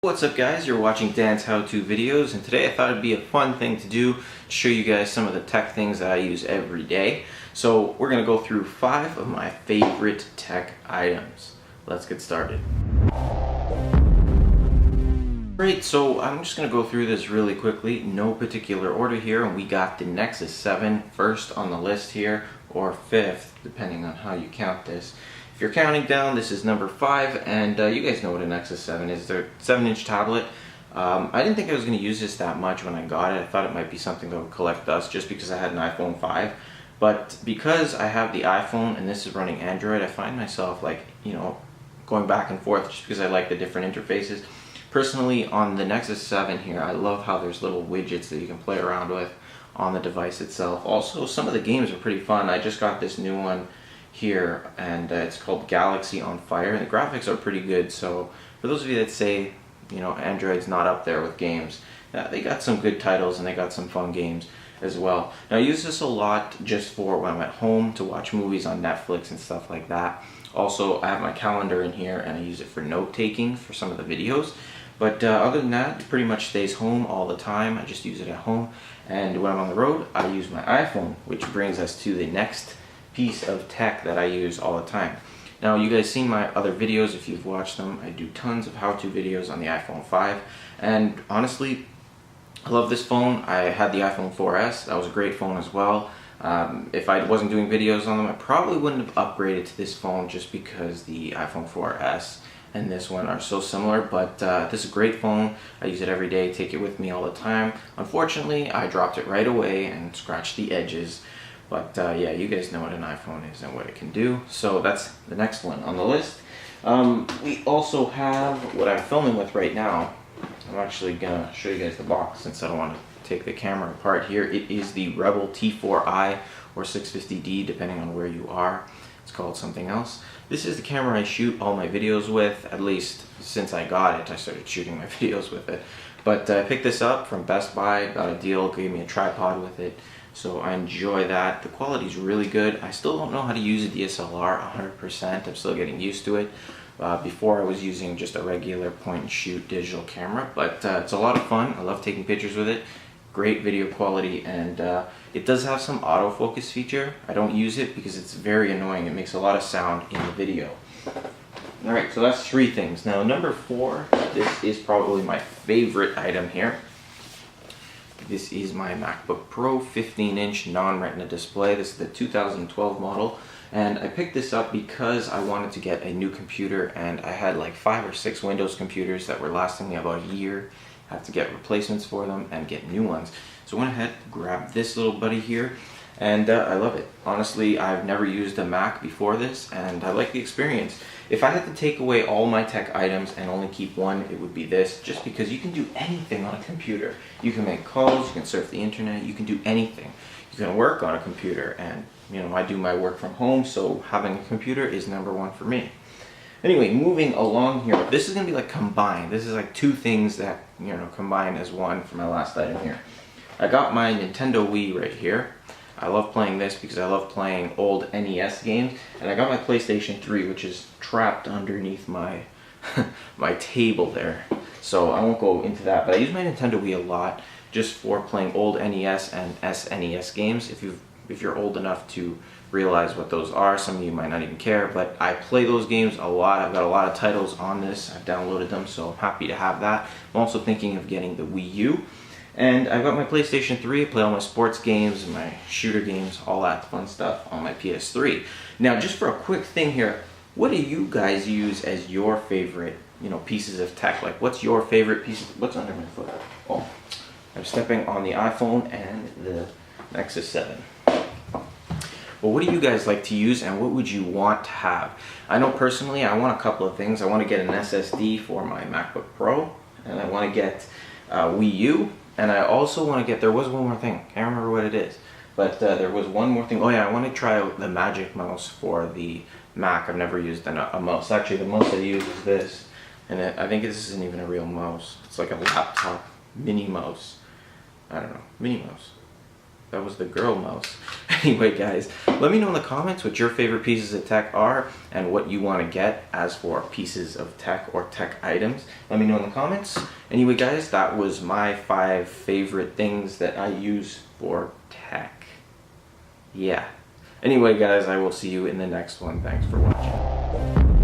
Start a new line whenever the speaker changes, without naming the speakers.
What's up guys, you're watching Dan's how-to videos, and today I thought it'd be a fun thing to do to show you guys some of the tech things that I use every day. So we're going to go through 5 of my favorite tech items. Let's get started. Great, so I'm just going to go through this really quickly, no particular order here, and we got the Nexus 7 first on the list here, or 5th, depending on how you count this. If you're counting down, this is number 5, and you guys know what a Nexus 7 is. They're a 7-inch tablet. I didn't think I was going to use this that much when I got it. I thought it might be something that would collect dust just because I had an iPhone 5. But because I have the iPhone and this is running Android, I find myself going back and forth just because I like the different interfaces. Personally, on the Nexus 7 here, I love how there's little widgets that you can play around with on the device itself. Also, some of the games are pretty fun. I just got this new one here, and it's called Galaxy on Fire, and the graphics are pretty good. So for those of you that say, Android's not up there with games, they got some good titles and they got some fun games as well. Now I use this a lot just for when I'm at home to watch movies on Netflix and stuff like that. Also, I have my calendar in here and I use it for note-taking for some of the videos. But other than that, it pretty much stays home all the time. I just use it at home. And when I'm on the road, I use my iPhone, which brings us to the next piece of tech that I use all the time. Now, you guys seen my other videos if you've watched them. I do tons of how-to videos on the iPhone 5. And honestly, I love this phone. I had the iPhone 4S. That was a great phone as well. If I wasn't doing videos on them, I probably wouldn't have upgraded to this phone just because the iPhone 4S and this one are so similar. But this is a great phone. I use it every day, take it with me all the time. Unfortunately, I dropped it right away and scratched the edges. But yeah, you guys know what an iPhone is and what it can do. So that's the next one on the list. We also have what I'm filming with right now. I'm actually gonna show you guys the box since I don't want to take the camera apart here. It is the Rebel T4i or 650D, depending on where you are. It's called something else. This is the camera I shoot all my videos with, at least since I got it. I started shooting my videos with it. But I picked this up from Best Buy, got a deal, gave me a tripod with it. So I enjoy that. The quality is really good. I still don't know how to use a DSLR 100%. I'm still getting used to it. Before I was using just a regular point and shoot digital camera, but it's a lot of fun. I love taking pictures with it. Great video quality, and it does have some autofocus feature. I don't use it because it's very annoying. It makes a lot of sound in the video. Alright, so that's 3 things. Now number 4, this is probably my favorite item here. This is my MacBook Pro 15-inch non-Retina display. This is the 2012 model, and I picked this up because I wanted to get a new computer, and I had like 5 or 6 Windows computers that were lasting me about a year. I have to get replacements for them and get new ones. So I went ahead, grabbed this little buddy here, and I love it. Honestly, I've never used a Mac before this, and I like the experience. If I had to take away all my tech items and only keep one, it would be this, just because you can do anything on a computer. You can make calls, you can surf the internet, you can do anything. You can work on a computer, and I do my work from home, so having a computer is number 1 for me. Anyway, moving along here, this is going to be like combined. This is like 2 things that, combined as one for my last item here. I got my Nintendo Wii right here. I love playing this because I love playing old NES games, and I got my PlayStation 3, which is trapped underneath my my table there. So I won't go into that, but I use my Nintendo Wii a lot just for playing old NES and SNES games. If you're old enough to realize what those are, some of you might not even care, but I play those games a lot. I've got a lot of titles on this. I've downloaded them, so I'm happy to have that. I'm also thinking of getting the Wii U. And I've got my PlayStation 3, I play all my sports games and my shooter games, all that fun stuff on my PS3. Now, just for a quick thing here, what do you guys use as your favorite, pieces of tech? Like, what's your favorite piece? What's under my foot? Oh, I'm stepping on the iPhone and the Nexus 7. Well, what do you guys like to use, and what would you want to have? I know personally, I want a couple of things. I want to get an SSD for my MacBook Pro, and I want to get Wii U. And I also want to get, there was one more thing, I can't remember what it is, but there was one more thing. Oh yeah, I want to try out the Magic Mouse for the Mac. I've never used a mouse. Actually, the mouse I use is this, and I think this isn't even a real mouse. It's like a laptop mini mouse. I don't know, mini mouse. that was the girl mouse. Anyway guys, let me know in the comments what your favorite pieces of tech are and what you want to get as for pieces of tech or tech items. Let me know in the comments. Anyway guys, that was my 5 favorite things that I use for tech. Yeah. Anyway guys, I will see you in the next one. Thanks for watching.